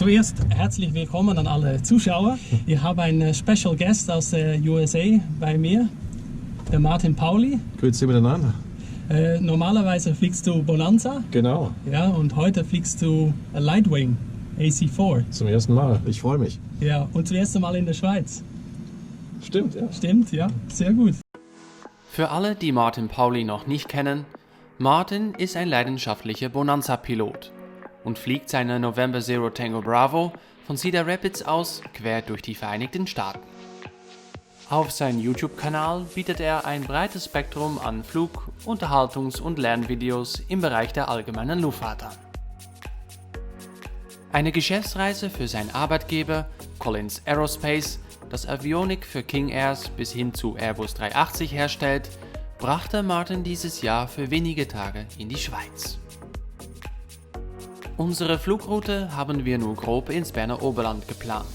zuerst herzlich willkommen an alle Zuschauer. Ich habe einen Special Guest aus der USA bei mir, der Martin Pauli. Grüezi miteinander. Normalerweise fliegst du Bonanza. Genau. Ja, und heute fliegst du Lightwing AC4. Zum ersten Mal. Ich freue mich. Ja, und zum ersten Mal in der Schweiz. Stimmt, ja. Stimmt, ja. Sehr gut. Für alle, die Martin Pauli noch nicht kennen, Martin ist ein leidenschaftlicher Bonanza-Pilot und fliegt seine November Zero Tango Bravo von Cedar Rapids aus quer durch die Vereinigten Staaten. Auf seinem YouTube-Kanal bietet er ein breites Spektrum an Flug-, Unterhaltungs- und Lernvideos im Bereich der allgemeinen Luftfahrt an. Eine Geschäftsreise für seinen Arbeitgeber Collins Aerospace, das Avionik für King Airs bis hin zu Airbus 380 herstellt, brachte Martin dieses Jahr für wenige Tage in die Schweiz. Unsere Flugroute haben wir nur grob ins Berner Oberland geplant.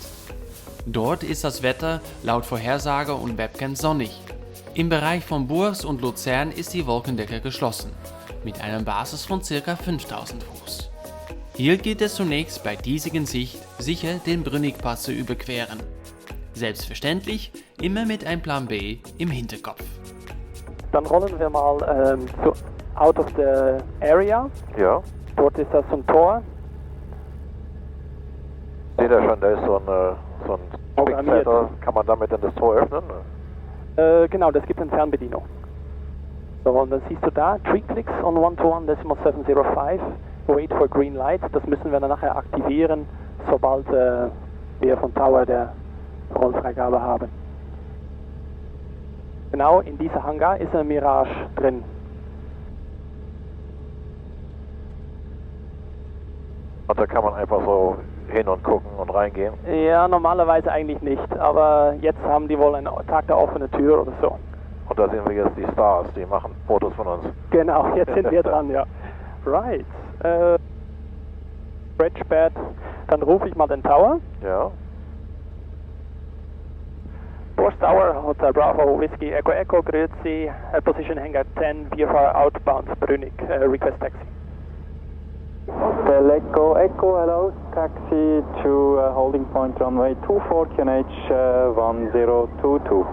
Dort ist das Wetter laut Vorhersage und Webcam sonnig. Im Bereich von Bourges und Luzern ist die Wolkendecke geschlossen, mit einer Basis von ca. 5000 Fuß. Hier geht es zunächst bei diesigen Sicht sicher den Brünnigpass zu überqueren. Selbstverständlich immer mit einem Plan B im Hinterkopf. Dann rollen wir mal out of the area. Ja, Dort ist das so ein Tor. seht ihr schon, da ist so ein Programmiert. Spickzettel. Kann man damit dann das Tor öffnen? Genau, das gibt eine Fernbedienung. So, und dann siehst du da, 3 clicks on 121.705, wait for green light. Das müssen wir dann nachher aktivieren, sobald wir von Tower der Rollfreigabe haben. Genau, in dieser Hangar ist ein Mirage drin. Und da kann man einfach so hin und gucken und reingehen. Ja, normalerweise eigentlich nicht, aber jetzt haben die wohl einen Tag der offenen Tür oder so. Und da sehen wir jetzt die Stars, die machen Fotos von uns. Genau, jetzt sind wir dran, ja. Right. Bridgepad. Dann rufe ich mal den Tower. Ja, Force Tower, Hotel Bravo, Whiskey, Echo Echo, grüezi. Position Hangar 10, VFR outbound, Brünig, request taxi. Hotel Echo Echo, hello, taxi to holding point runway 24, QNH 1022.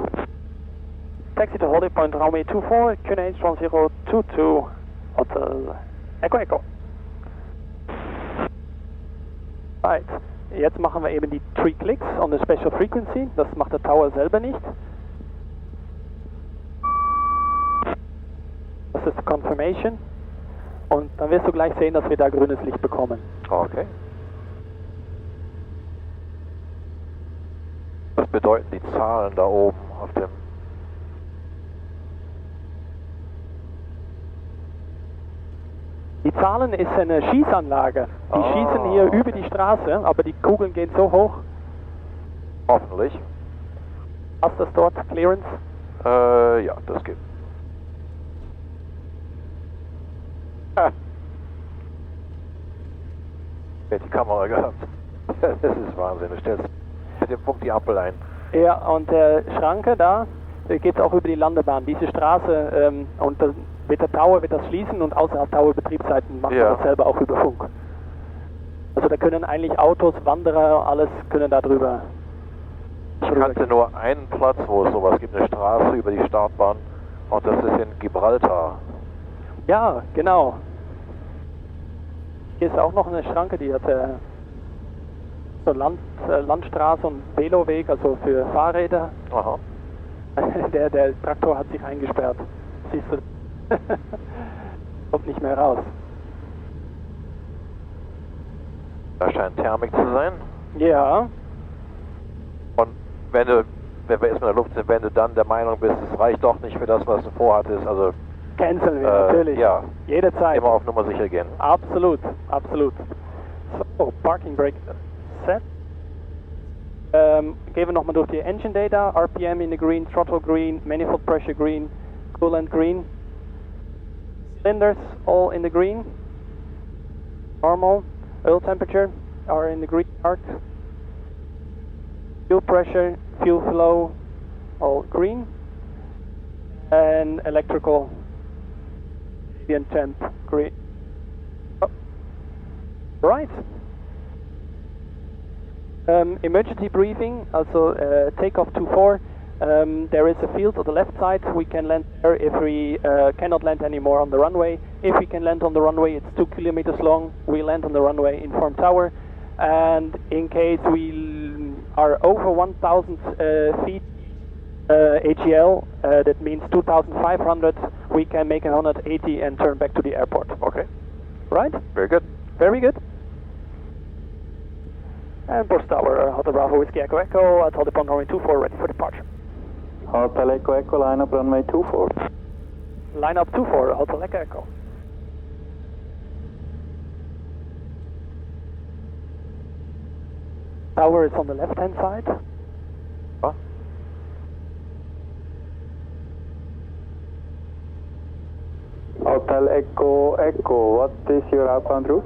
Taxi to holding point runway 24, QNH 1022, Hotel Echo Echo. Right, jetzt machen wir eben die 3 Clicks on the Special Frequency, das macht der Tower selber nicht. Das ist die Confirmation. Und dann wirst du gleich sehen, dass wir da grünes Licht bekommen. okay. Was bedeuten die Zahlen da oben auf dem... Die Zahlen ist eine Schießanlage. Die schießen hier über die Straße, aber die Kugeln gehen so hoch. Hoffentlich. Hast du das dort? Clearance? Ja, das geht. Wer hat die Kamera gehabt? Das ist Wahnsinn. Du stellst mit dem Punkt die Ampel ein. Ja, und der Schranke da, geht auch über die Landebahn. Diese Straße, und das, mit der Tower wird das schließen und außerhalb Tower Betriebszeiten macht man das selber auch über Funk. Also da können eigentlich Autos, Wanderer, alles können da drüber. Ich kannte nur einen Platz, wo es sowas gibt, eine Straße über die Startbahn, und das ist in Gibraltar. Ja, genau. Hier ist auch noch eine Schranke, die hat so Landstraße und Veloweg, also für Fahrräder. Aha. Der Traktor hat sich eingesperrt. Siehst du? Kommt nicht mehr raus. Da scheint Thermik zu sein. Ja. Und wenn wir erstmal in der Luft sind, wenn du dann der Meinung bist, es reicht doch nicht für das, was du vorhattest, also Canceln wir natürlich. ja. Jederzeit. Immer auf Nummer sicher gehen. Absolut, absolut. So, Parking Brake set. Gehen wir nochmal durch die Engine Data. RPM in the green, throttle green, manifold pressure green, coolant green. Cylinders all in the green. Normal. Oil temperature are in the green part. Fuel pressure, fuel flow, all green. And electrical, ambient temp, green. Oh. Right. Emergency briefing, also takeoff 24. There is a field on the left side. We can land there if we cannot land anymore on the runway. If we can land on the runway, it's 2 kilometers long. We land on the runway, inform tower. And in case we are over 1,000 feet AGL, that means 2,500, we can make 180 and turn back to the airport. Okay, Right? very good. Very good. And Bus Tower, Hotel Bravo Whiskey Echo Echo, at Hotel runway 24, ready for departure. Hotel Echo Echo, line up runway 24. Line up 24, Hotel Echo Echo. Tower is on the left hand side. Ah. Hotel Echo Echo, what is your outbound route?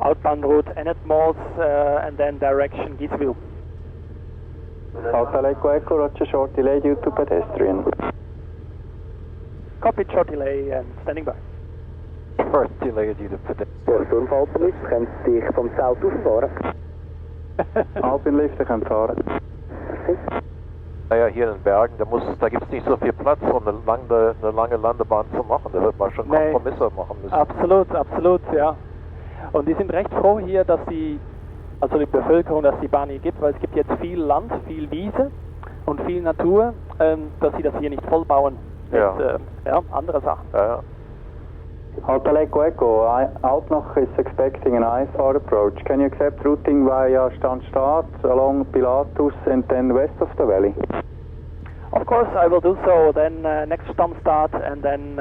Outbound route Ennet Malls and then direction Giesville. Hotel Echo Echo, roger, short delay due to pedestrian. Copy, short delay and standing by. First delay due to pedestrian. Sturmfaltenlicht, könnt dich vom South rauffahren. Alpinliften können fahren. Naja, hier in den Bergen, da gibt es nicht so viel Platz, um eine lange Landebahn zu machen. Da wird man schon Nee. Kompromisse machen müssen. Absolut, absolut, ja. Und die sind recht froh hier, dass die Bevölkerung, dass die Bahn hier gibt, weil es gibt jetzt viel Land, viel Wiese und viel Natur, dass sie das hier nicht vollbauen mit Ja. andere Sachen. Ja, ja. Hotel Echo Echo, Altnach is expecting an IFR approach. Can you accept routing via Stansstad along Pilatus and then west of the valley? Of course, I will do so. Then next Stammstart and then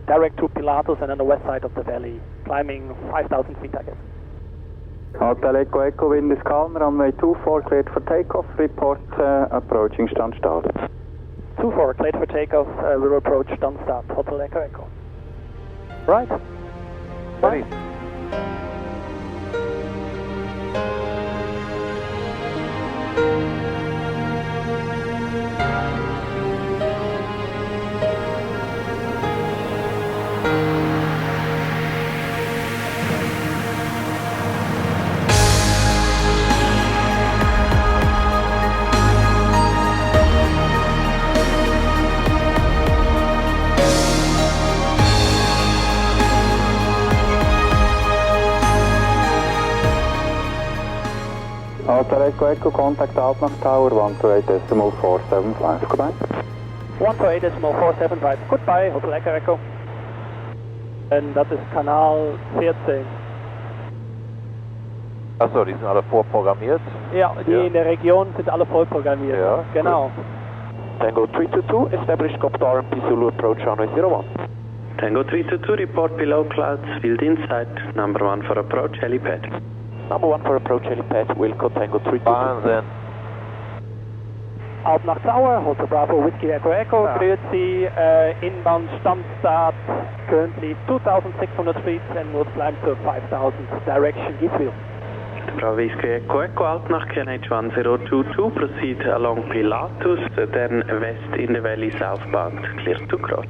direct to Pilatus and on the west side of the valley, climbing 5,000 feet, I guess. Hotel Echo Echo, wind is calm, runway 24 cleared for takeoff, report approaching Stansstad. 24, cleared for takeoff, we will approach Stammstart, Hotel Echo Echo. Right. Ready. Hotel Echo Echo, contact Altnach Tower, 128.475, goodbye. 128.475, goodbye, Hotel Echo Echo. En dat is kanaal 14. Achso, die sind alle vorprogrammiert. Ja, die Ja. in der Region sind alle vollprogrammiert. Ja, Genau. Tango 322, establish Copter RMP Zulu approach runway 01. Tango 322, report below clouds, field inside, number 1 for approach, helipad. Number 1 for approach helipad, Wilco Tango 322. Wahnsinn. Altnach Tower, Hotel Bravo Whiskey Echo Echo, Ja. Grüezi, inbound Stammstart, currently 2,600 feet and will climb to 5,000, direction Giesville. Bravo Whiskey Echo Echo, Altnach QNH 1022, proceed along Pilatus, then west in the valley southbound, clear to cross.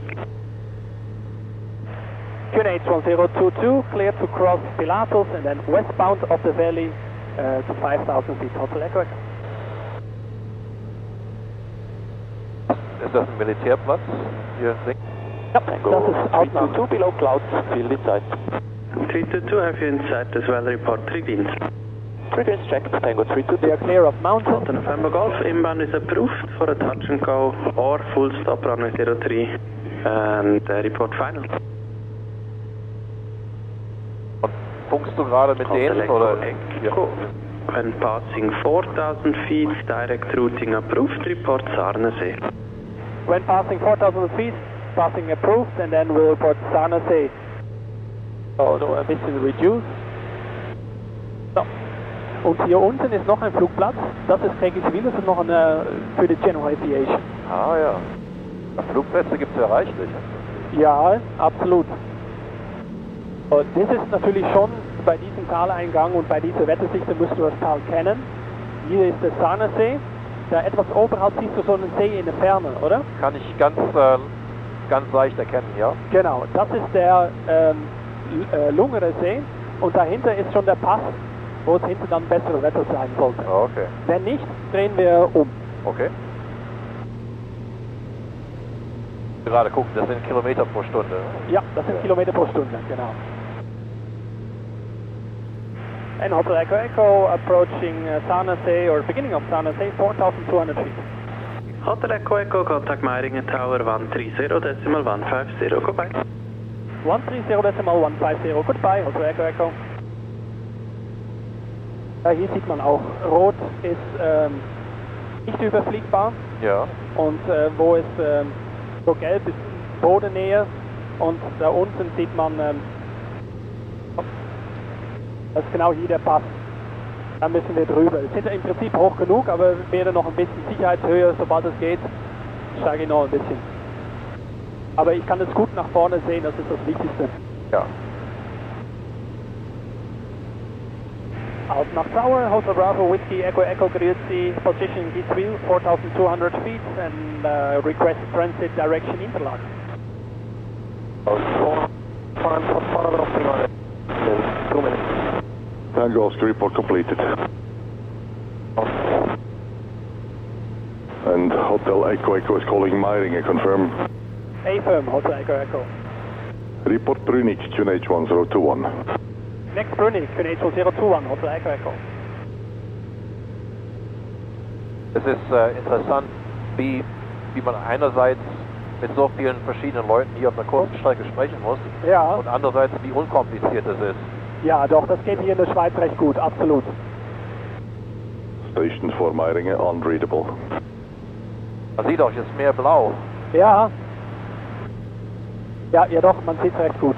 QNH 1022, clear to cross Pilatus and then westbound of the valley to 5,000 feet, Hotel Echo Echo. Ist das ein Militärplatz? Hier links? Ja, Tango das ist Altnach. 322 below clouds, field inside. 322, have you inside as well, report 3 winds. 3 winds checked, Tango 322. They are clear of mountain. Hotel November Golf, inbound is approved for a touch and go or full stop runway 03 and report final. Und funkst du gerade mit Hotel denen? Echo Oder? Echo. When passing 4,000 feet, direct routing approved, report Sarnesee. When passing 4,000 feet, passing approved and then we'll report Sarnesee. So, ein bisschen reduce. So. Und hier unten ist noch ein Flugplatz. Das ist Regenswil, das ist noch eine für die General Aviation. Ah ja. Flugplätze gibt es ja reichlich. Ja, absolut. Und das ist natürlich schon bei diesem Taleingang und bei dieser Wettersicht, da musst du das Tal kennen. Hier ist der Sarnesee. Da etwas oberhalb siehst du so einen See in der Ferne, oder? Kann ich ganz leicht erkennen, ja? Genau, das ist der Lungere See und dahinter ist schon der Pass wo es hinten dann besseres Wetter sein sollte. Okay. Wenn nicht, drehen wir um. Okay. Gerade gucken, das sind Kilometer pro Stunde. Ja, das sind Kilometer pro Stunde, genau. And Hotel Echo Echo approaching Sanasee or beginning of Sanasee, 4,200 feet. Hotel Echo Echo, contact Meiringen Tower 130.150, goodbye. 130.150, goodbye, Hotel Echo Echo. Ja, hier sieht man auch, Rot ist nicht überfliegbar. Ja. Und wo es so gelb ist, Bodennähe. Und da unten sieht man, das ist genau hier der Pass. Da müssen wir drüber. Es sind im Prinzip hoch genug, aber wäre noch ein bisschen Sicherheitshöhe, sobald es geht, steige ich noch ein bisschen. Aber ich kann es gut nach vorne sehen, das ist das Wichtigste. Ja. Out nach Tower, Hotel Bravo, Whiskey, Echo, Echo, Grüezi, position Heathview, 4,200 feet and request transit direction Interlaken. Tango Oscar report completed. And Hotel Echo Echo is calling Meiringen, confirm. Affirm, Hotel Echo, Echo. Report Brünig, QNH 1021. Next Brünig, QNH 021, Hotel Echo, Echo. Es ist interessant, wie man einerseits mit so vielen verschiedenen Leuten hier auf einer kurzen Strecke sprechen muss. Ja. Und andererseits, wie unkompliziert es ist. Ja, doch, das geht hier in der Schweiz recht gut, absolut. Station for Meiringen unreadable. Man sieht auch, es ist mehr blau. Ja. Ja, doch, man sieht es recht gut.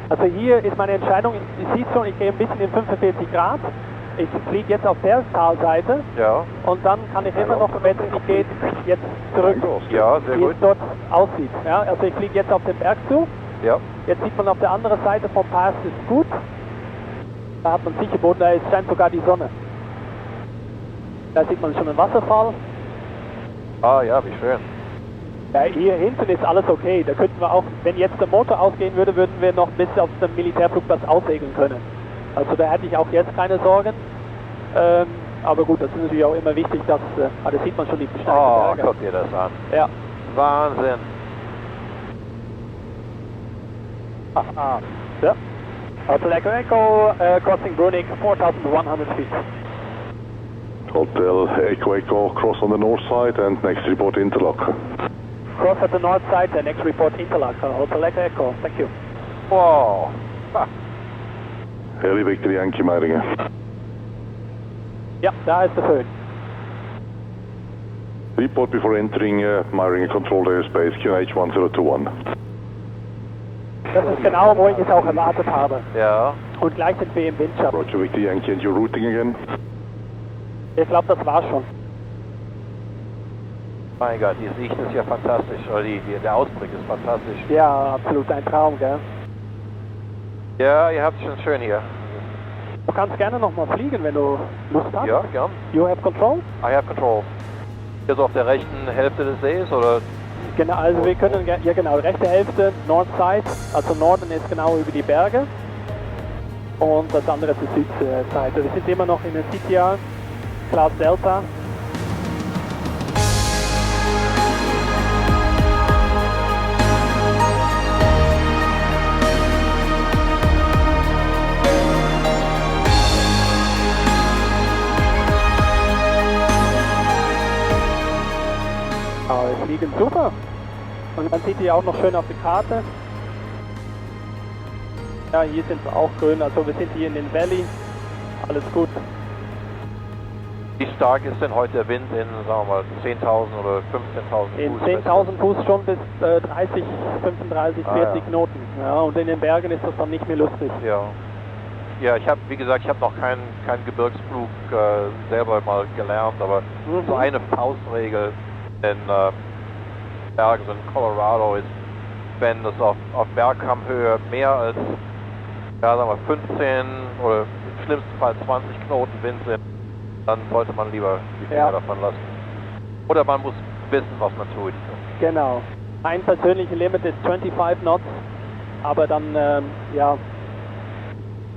Also hier ist meine Entscheidung, ihr seht schon, ich gehe ein bisschen in 45 Grad. Ich fliege jetzt auf der Talseite. Ja. Und dann kann ich immer noch, wenn es nicht geht, jetzt zurück. Ja, sehr wie gut. es dort aussieht. Ja, also ich fliege jetzt auf den Berg zu. Ja. Jetzt sieht man auf der anderen Seite vom Pass ist gut. Da hat man sicher Boden, da scheint sogar die Sonne. Da sieht man schon einen Wasserfall. Ah ja, wie schön. Ja, hier hinten ist alles okay. Da könnten wir auch, wenn jetzt der Motor ausgehen würde, würden wir noch bis auf den Militärflugplatz aussegeln können. Also da hätte ich auch jetzt keine Sorgen. Aber gut, das ist natürlich auch immer wichtig, dass, da sieht man schon die besteigten Oh, Berge. guck dir das an. Ja. Wahnsinn. Ja. Hotel Echo Echo, crossing Brünig, 4,100 feet. Hotel Echo Echo, cross on the north side and next report Interlaken. Cross at the north side, the next report Interlaken. Hotel Echo Echo, thank you. Wow. Ha. Heli Victor Yankee Meiringen. Ja, da ist der Föhn. Report before entering Meiringen controlled airspace, QNH 1021. Das ist genau, wo ich es auch erwartet habe. Ja. Und gleich sind wir im Windschatten. Roger Victor Yankee and your routing again. Ich glaube, das war's schon. Mein Gott, die Sicht ist ja fantastisch. Oder der Ausblick ist fantastisch. Ja, absolut ein Traum, gell? Ja, ihr habt es schon schön hier. Du kannst gerne nochmal fliegen, wenn du Lust hast. Ja, gern. You have control? I have control. Hier so auf der rechten Hälfte des Sees, oder? Genau, also wir können, ja genau, rechte Hälfte, North Side, also Norden ist genau über die Berge. Und das andere ist die Südseite. Wir sind immer noch in der CTR, Class Delta. Aber wir fliegen super. Und man sieht die auch noch schön auf der Karte. Ja, hier sind wir auch grün, also wir sind hier in den Valley. Alles gut. Wie stark ist denn heute der Wind in, sagen wir mal, 10.000 oder 15.000 In Fuß? 10.000 Fuß schon bis 30, 35, 40 ja. Knoten. Ja, und in den Bergen ist das dann nicht mehr lustig. Ja. Ja, ich habe, wie gesagt, ich habe noch keinen Gebirgsflug selber mal gelernt, aber so eine Faustregel in Bergen in Colorado ist, wenn es auf Bergkammhöhe mehr als, ja, sagen wir 15 oder im schlimmsten Fall 20 Knoten Wind sind, dann sollte man lieber die Finger davon lassen. Oder man muss wissen, was man tut. Genau. Mein persönliches Limit ist 25 Knots, aber dann, ja,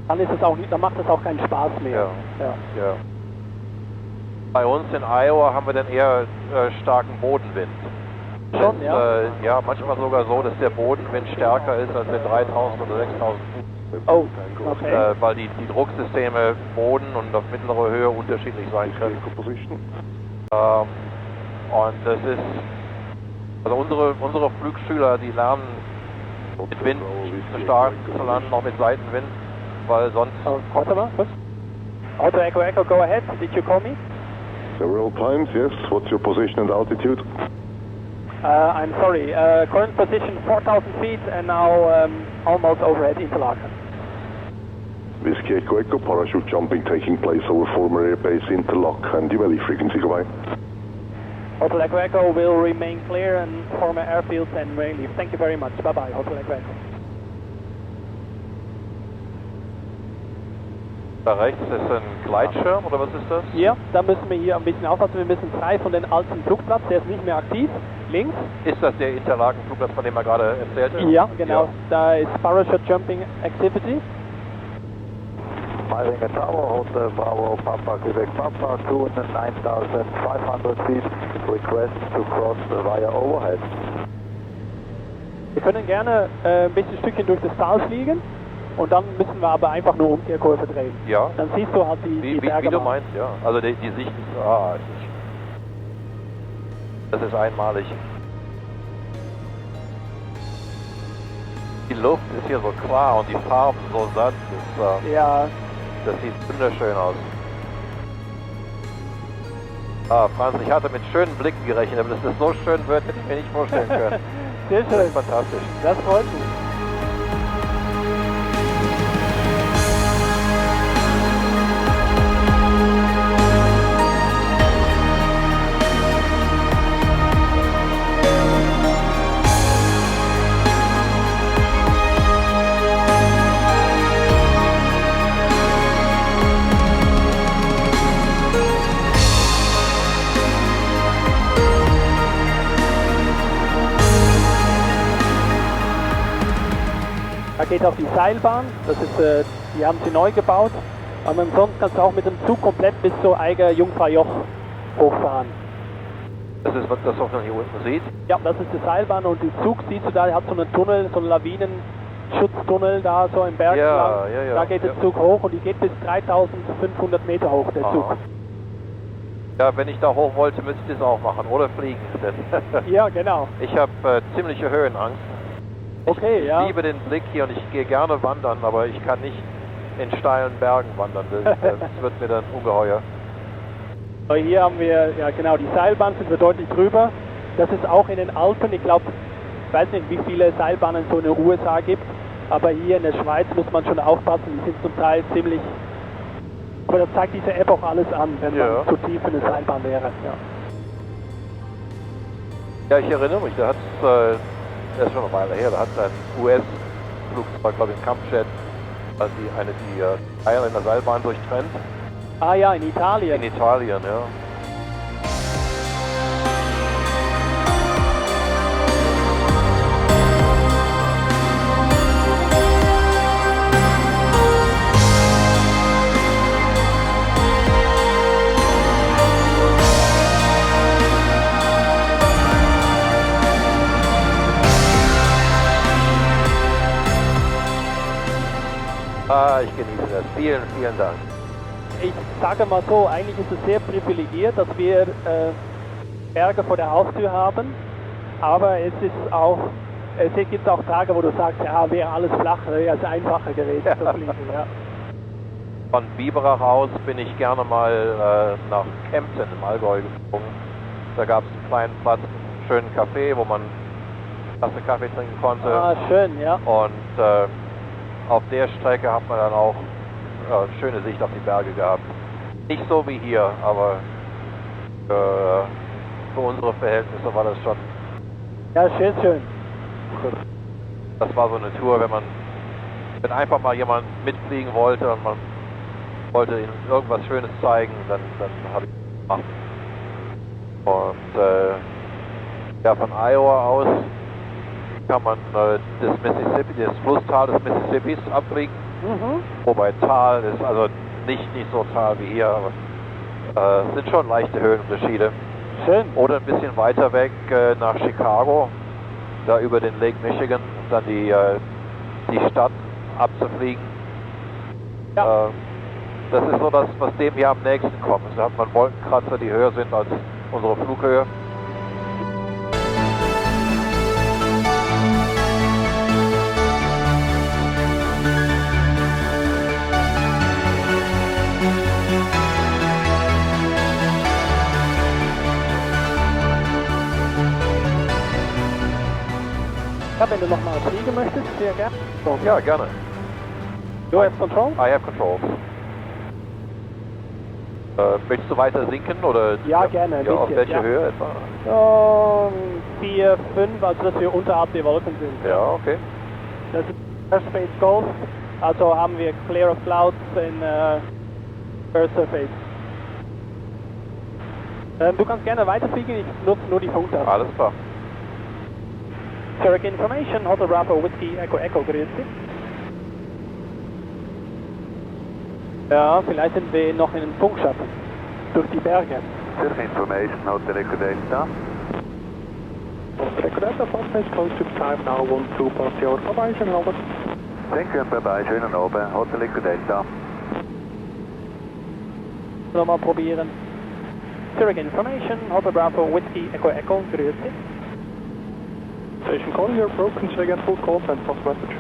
Dann ist es auch nicht, dann macht es auch keinen Spaß mehr. Ja. Bei uns in Iowa haben wir dann eher starken Bodenwind. Schon, ja? Ja, manchmal sogar so, dass der Bodenwind stärker ist als mit 3000 oder 6000 Fuß. Oh, okay. Weil die Drucksysteme Boden und auf mittlerer Höhe unterschiedlich sein können. Und das ist, also unsere Flugschüler, die lernen mit Wind zu stark zu landen, auch mit Seitenwind, weil sonst... Warte mal, kurz. Auto Echo Echo, go ahead. Did you call me? Several times, yes. What's your position and altitude? I'm sorry. Current position 4,000 feet and now almost overhead Interlaken. Whiskey Echo Echo, parachute jumping taking place over former airbase Interlaken. The valley frequency, goodbye. Hotel Echo Echo will remain clear and former airfields and mainly. Thank you very much. Bye bye, Hotel Echo Echo. Da rechts ist ein Gleitschirm, oder was ist das? Ja, da müssen wir hier ein bisschen aufpassen. Wir müssen frei von den alten Flugplatz, der ist nicht mehr aktiv. Links. Ist das der Interlaken-Flugplatz, von dem er gerade erzählte? Ja, genau. Ja. Da ist Parachute Jumping Activity. Meiringen Tower, Hotel Bravo, Papa, Quebec Papa, 9,500 feet. Request to cross via overhead. Wir können gerne ein bisschen Stückchen durch das Tal fliegen. Und dann müssen wir aber einfach nur Umkehrkurve drehen. Ja. Dann siehst du halt die Berge. Wie du meinst, ja. Also die Sicht ist, das ist einmalig. Die Luft ist hier so klar und die Farben so satt. Das sieht wunderschön aus. Franz, ich hatte mit schönen Blicken gerechnet, aber dass das so schön wird, hätte ich mir nicht vorstellen können. Sehr schön. Das ist fantastisch. Das freut mich. Da geht auch die Seilbahn, das ist, die haben sie neu gebaut, aber ansonsten kannst du auch mit dem Zug komplett bis zur Eiger Jungfraujoch hochfahren. Das ist, was das auch noch hier unten sieht? Ja, das ist die Seilbahn und der Zug, siehst du da, der hat so einen Tunnel, so einen Lawinenschutztunnel da so im Berg lang. Da geht der Zug hoch und die geht bis 3500 Meter hoch, der Zug. Ja, wenn ich da hoch wollte, müsste ich das auch machen, oder fliegen. Ja, genau. Ich habe ziemliche Höhenangst. Okay, ich liebe den Blick hier und ich gehe gerne wandern, aber ich kann nicht in steilen Bergen wandern. Das wird mir dann ungeheuer. Hier haben wir, ja genau, die Seilbahn sind wir deutlich drüber. Das ist auch in den Alpen. Ich glaube, ich weiß nicht, wie viele Seilbahnen es so in den USA gibt, aber hier in der Schweiz muss man schon aufpassen. Die sind zum Teil ziemlich... Aber das zeigt diese App auch alles an, wenn man zu tief in der Seilbahn wäre. Ja, ich erinnere mich, das ist schon eine Weile her, da hat ein US-Flugzeug, glaube ich, ein Kampfjet, die Eier in der Seilbahn durchtrennt. Ah ja, in Italien. In Italien, ja. Ich genieße das. Vielen, vielen Dank. Ich sage mal so, eigentlich ist es sehr privilegiert, dass wir Berge vor der Haustür haben, aber es gibt auch Tage, wo du sagst, ja, wäre alles flach, wäre es einfacher gewesen zu fliegen. Ja. Von Biberach aus bin ich gerne mal nach Kempten im Allgäu geflogen. Da gab es einen kleinen Platz, einen schönen Café, wo man eine Tasse Kaffee trinken konnte. Ah, schön, ja. Und auf der Strecke hat man dann auch schöne Sicht auf die Berge gehabt. Nicht so wie hier, aber für unsere Verhältnisse war das schon... Ja, schön. Das war so eine Tour, wenn einfach mal jemand mitfliegen wollte und man wollte ihnen irgendwas Schönes zeigen, dann habe ich das gemacht. Und ja, von Iowa aus kann man das Flusstal des Mississippis abfliegen. Wobei Tal ist also nicht so Tal wie hier, aber es sind schon leichte Höhenunterschiede. Schön. Oder ein bisschen weiter weg nach Chicago, da über den Lake Michigan, dann die Stadt abzufliegen. Ja. Das ist so das, was dem hier am nächsten kommt. Da hat man Wolkenkratzer, die höher sind als unsere Flughöhe. Ja, wenn du nochmal fliegen möchtest, sehr gerne. So. Ja, gerne. You have control? I have controls. Möchtest du weiter sinken oder? Ja, gerne. Ein Ja, auf bisschen, welche ja. Höhe etwa? 4, 5, also dass wir unterhalb der Wolken sind. Ja, okay. Das ist Airspace Golf, also haben wir Clear of Clouds in Earth Surface. Du kannst gerne weiterfliegen, ich nutze nur die Funktaste. Alles klar. Zurich Information, Hotel Bravo Whiskey Echo Echo, grüß dich. Ja, vielleicht sind wir noch in den Funkschatten. Durch die Berge. Zurich Information, Hotel Echo Delta. Hotel Echo Delta, fast close to time now, 1-2, pass your bye-bye, schönen Abend. Thank you, bye-bye, schönen Abend, Hotel Echo Delta. Nochmal probieren. Zurich Information, Hotel Bravo Whiskey Echo Echo, grüß dich. Station call, you're broken, say again full call, send post message.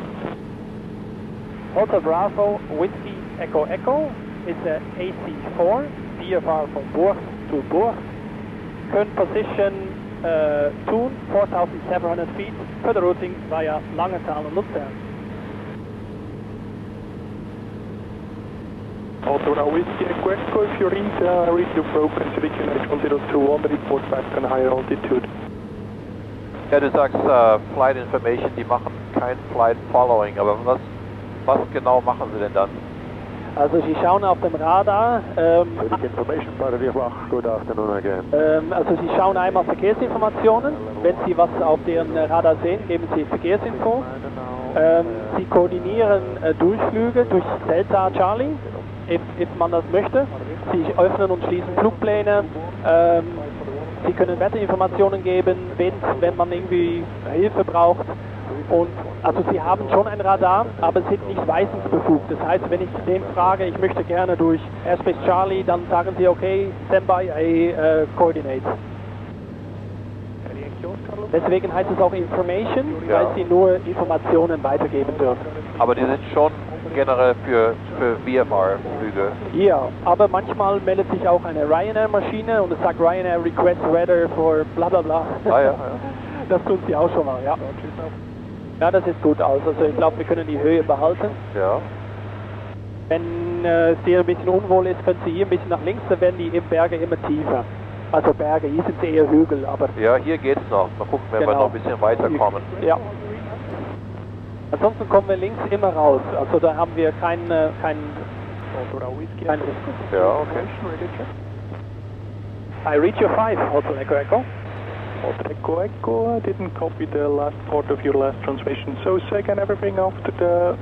Hotel Bravo Whiskey Echo Echo is a AC4, VFR from Burg to Burg. Current position Thun, 4,700 feet, further routing via Langenthal and Luzern. Also now Whiskey Echo Echo, if you read the broken Zurich United 1021, report back on higher altitude. Ja, du sagst Flight Information, die machen kein Flight Following, aber was genau machen sie denn dann? Also Sie schauen auf dem Radar, Information, good afternoon again. also Sie schauen einmal Verkehrsinformationen, wenn Sie was auf Ihrem Radar sehen, geben Sie Verkehrsinfo. Sie koordinieren Durchflüge durch Delta Charlie, if man das möchte. Sie öffnen und schließen Flugpläne. Sie können Wetterinformationen geben, wenn man irgendwie Hilfe braucht. Und also Sie haben schon ein Radar, aber sind nicht weisungsbefugt. Das heißt, wenn ich dem frage, ich möchte gerne durch Airspace Charlie, dann sagen Sie, okay, Standby, Coordinate. Deswegen heißt es auch Information, Ja. weil Sie nur Informationen weitergeben dürfen. Aber die sind schon generell für VFR-Flüge. Ja, aber manchmal meldet sich auch eine Ryanair-Maschine und es sagt Ryanair request weather for bla bla bla. Ah ja. Das tun Sie auch schon mal, ja. Ja, das sieht gut aus. Also ich glaube, wir können die Höhe behalten. Ja. Wenn es dir ein bisschen unwohl ist, können Sie hier ein bisschen nach links, dann werden die Berge immer tiefer. Also Berge, hier sind sie eher Hügel, aber... Ja, hier geht's noch. Mal gucken, wenn wir noch ein bisschen weiterkommen. Ja. Ansonsten kommen wir links immer raus. Also da haben wir kein Risiko. Ja, okay. I reach your 5, Hotel Echo Echo. Hotel Echo Echo, I didn't copy the last part of your last transmission. So say again everything after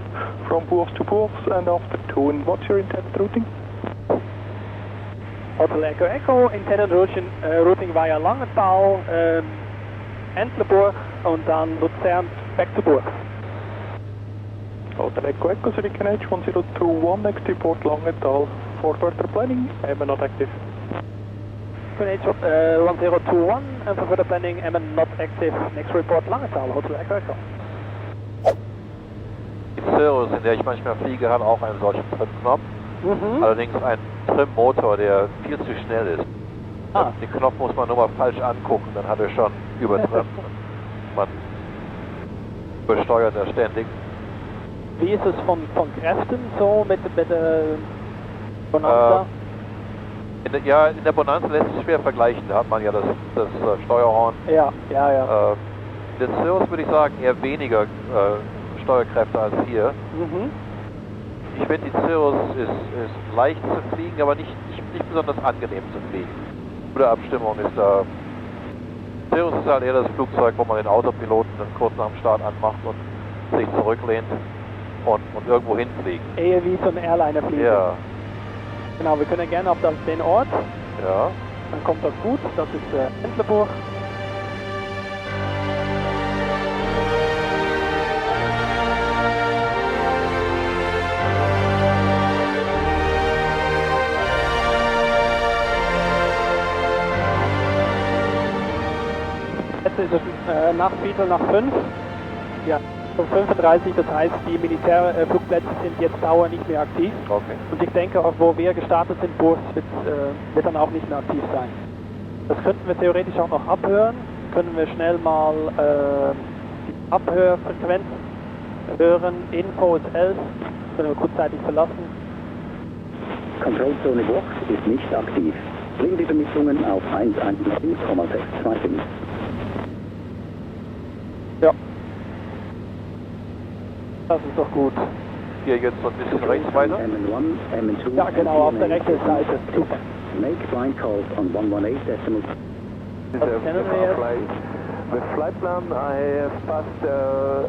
from Bourg to Bourg and after Thun. What's your intended routing? Hotel Echo Echo, intended routing via Langenthal, Entleburg und dann Luzern, back to Burg. Hotel Echo Echo, Zurich NH1021, next report Langenthal. For further planning, I'm not active. NH1021, and for further planning, I'm not active. Next report Langenthal, Hotel Echo Echo. Die Cirrus, in der ich manchmal fliege, hat auch einen solchen Trim-Knopf. Allerdings ein Trim-Motor, der viel zu schnell ist. Den Knopf muss man nur mal falsch angucken, dann hat er schon übertrimmt. Man übersteuert er ständig. Wie ist es von Kräften so mit der Bonanza? In der Bonanza lässt sich schwer vergleichen, da hat man ja das Steuerhorn. Ja. In der Cirrus würde ich sagen eher weniger Steuerkräfte als hier. Ich finde, die Cirrus ist leicht zu fliegen, aber nicht besonders angenehm zu fliegen. Gute Abstimmung ist da. Cirrus ist halt eher das Flugzeug, wo man den Autopiloten dann kurz nach dem Start anmacht und sich zurücklehnt. und irgendwo hinfliegen. Eher wie so ein Airliner fliegen. Ja. Genau, wir können gerne auf den Ort. Ja. Dann kommt das gut. Das ist Entlebuch. Jetzt ist es nach Viertel nach 5. Ja, um 35, das heißt, die Militärflugplätze sind jetzt dauernd nicht mehr aktiv. Okay. Und ich denke, auch wo wir gestartet sind, Burs wird dann auch nicht mehr aktiv sein. Das könnten wir theoretisch auch noch abhören. Können wir schnell mal die Abhörfrequenz hören. Info ist 11. Können wir kurzzeitig verlassen. Kontrollzone Box ist nicht aktiv. Bringen die Vermittlungen auf 119,625. Ja. Das ist doch gut. Hier jetzt noch ein bisschen rechts weiter. Ja, genau, auf der rechten Seite. Super. Make blind calls on 118 decimal. Was kennen wir jetzt? With flight plan, I have passed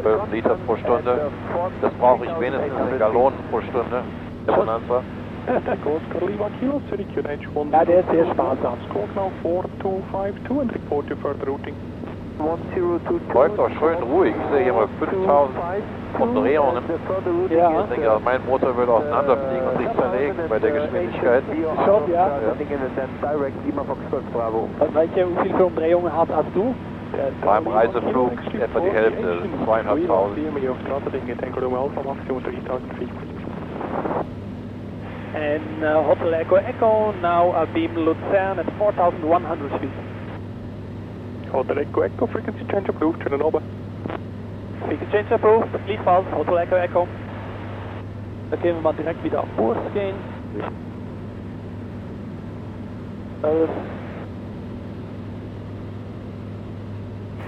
12 Liter pro Stunde. Das brauche ich wenigstens in Gallonen pro Stunde. Der Bonanza. Goes Carliva Kilo, Zurich QNH 1. Ja, der ist sehr sparsam. Squawk now 4252 and report your further routing. 1022. Läuft doch schön ruhig. Ich sehe hier mal 5000 Umdrehungen. Ja. Ich denke, mein Motor würde auseinanderfliegen und sich zerlegen bei der Geschwindigkeit. Schon, ja. Wie viele Umdrehungen hast du? Beim Reiseflug etwa die Hälfte, 2500. And Hotel Echo Echo, now beam Luzern at 4,100 feet. Hotel Echo Echo, frequency change approved, turn over. Frequency change approved, please false, Hotel Echo Echo. Dann können wir mal direkt wieder auf Kurs gehen.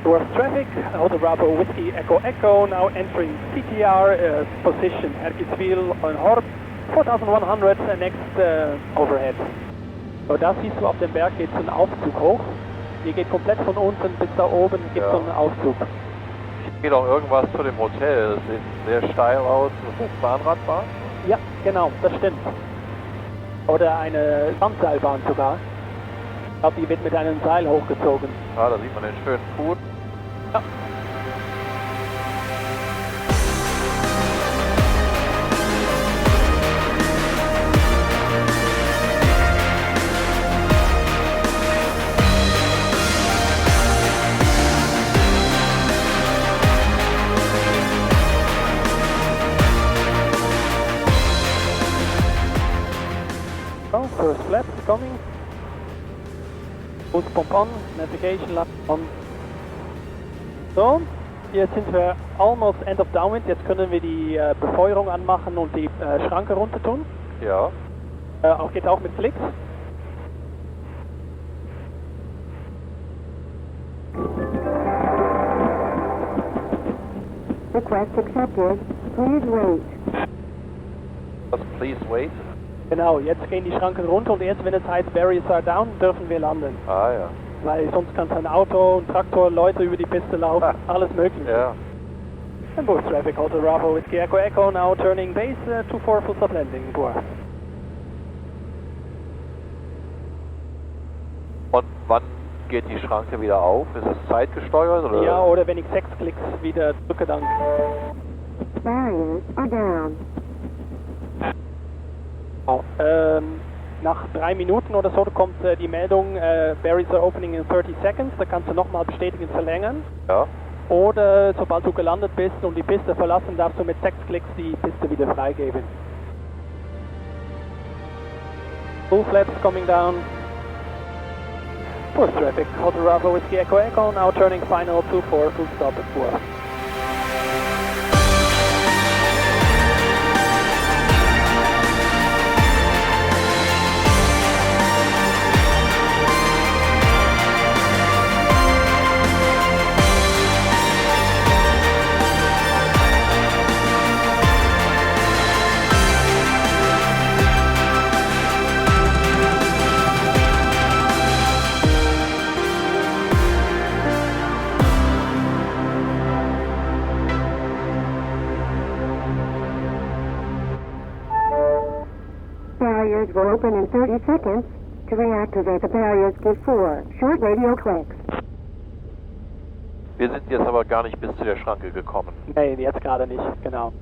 Towards traffic, Hotel Bravo Whiskey Echo Echo, now entering CTR position, Herkiswil on Horb, 4100, next overhead. So, da siehst du, auf dem Berg geht so ein Aufzug hoch. Hier geht komplett von unten bis da oben, gibt so einen Aufzug. Hier geht auch irgendwas zu dem Hotel, das sieht sehr steil aus, das ist Bahnradbahn? Ja, genau, das stimmt. Oder eine Sandseilbahn sogar. Ich glaube, die wird mit einem Seil hochgezogen. Ja, da sieht man den schönen Fuß. Ja. Oh, first flaps coming. Boost pump on, navigation light on. So, jetzt sind wir almost end of downwind. Jetzt können wir die Befeuerung anmachen und die Schranke runter tun. Ja. Geht auch mit Flicks. Request accepted. Please wait. Please wait. Genau, jetzt gehen die Schranken runter und erst wenn es heißt Barriers are down, dürfen wir landen. Ah ja. Weil sonst kann ein Auto, ein Traktor, Leute über die Piste laufen, alles möglich. Ja. And Bus traffic, Hotel Bravo, Whiskey Echo Echo, now turning base 24 full stop landing, Bus. Und wann geht die Schranke wieder auf? Ist es zeitgesteuert oder? Ja, oder wenn ich 6 Klicks wieder drücke, dann. Barriers are down. Oh, nach 3 Minuten oder so kommt die Meldung, Barriers are opening in 30 seconds, da kannst du nochmal bestätigen, verlängern. Ja. Oder sobald du gelandet bist und die Piste verlassen, darfst du mit 6 Klicks die Piste wieder freigeben. Full flaps coming down. Bus traffic, Hotel Bravo Whiskey Echo Echo, now turning final 24 full stop at Bus. barriers will open in 30 seconds. To reactivate the barriers, give 4 short radio clicks. Wir sind jetzt aber gar nicht bis zu der Schranke gekommen. Nee, jetzt gerade nicht, genau.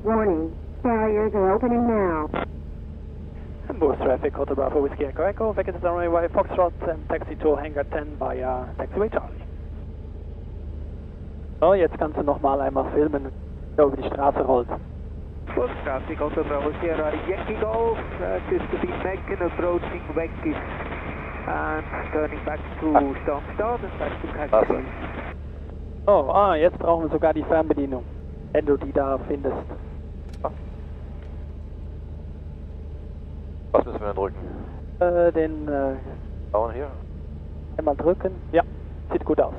Warning, barriers are opening now. Boost traffic, Hotel Bravo Whiskey Echo Echo, vacancy runway Foxtrot and taxi to Hangar 10 via Taxiway Charlie. So, jetzt kannst du nochmal einmal filmen, wie er über die Straße rollt. Boost traffic, Hotel Bravo Sierra Yankee Golf, just to be Macon approaching Wankis and turning back to Stansstad and back to Taxiway. Oh, jetzt brauchen wir sogar die Fernbedienung, wenn du die da findest. Was müssen wir denn drücken? Den Down hier? einmal drücken. Ja, sieht gut aus.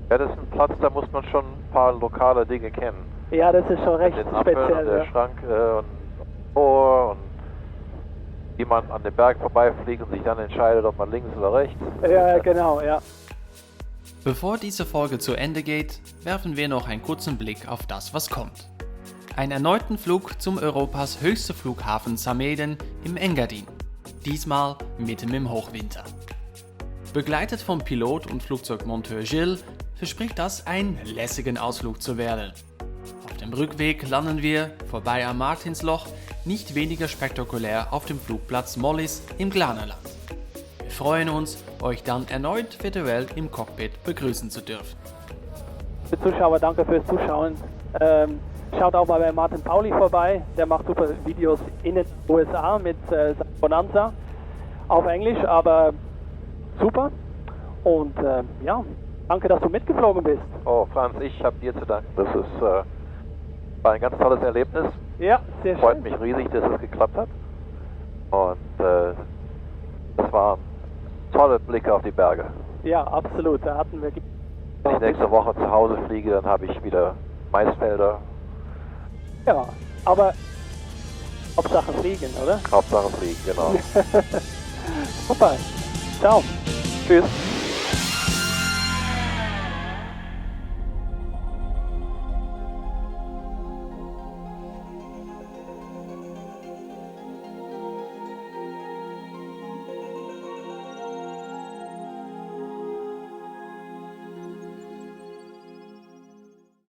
Ja, das ist ein Platz, da muss man schon ein paar lokale Dinge kennen. Ja, das ist schon recht den Ampeln speziell. Und der Ja. Schrank und Tor und wie man an dem Berg vorbeifliegt und sich dann entscheidet, ob man links oder rechts. Ja, genau, ja. Bevor diese Folge zu Ende geht, werfen wir noch einen kurzen Blick auf das, was kommt. Einen erneuten Flug zum Europas höchsten Flughafen Sameden im Engadin. Diesmal mitten im Hochwinter. Begleitet vom Pilot und Flugzeugmonteur Gilles verspricht das ein lässigen Ausflug zu werden. Auf dem Rückweg landen wir, vorbei am Martinsloch, nicht weniger spektakulär auf dem Flugplatz Mollis im Glanerland. Wir freuen uns, euch dann erneut virtuell im Cockpit begrüßen zu dürfen. Für Zuschauer, danke fürs Zuschauen. Schaut auch mal bei Martin Pauli vorbei, der macht super Videos in den USA mit Bonanza. Auf Englisch, aber super. Und ja, danke, dass du mitgeflogen bist. Oh, Franz, ich habe dir zu danken. Das ist, war ein ganz tolles Erlebnis. Ja, sehr schön. Freut mich riesig, dass es geklappt hat. Und es waren tolle Blicke auf die Berge. Ja, absolut. Da hatten wir. Wenn ich nächste Woche zu Hause fliege, dann habe ich wieder Maisfelder. Ja, aber Hauptsache fliegen, oder? Hauptsache fliegen, genau. Super. Ciao. Tschüss.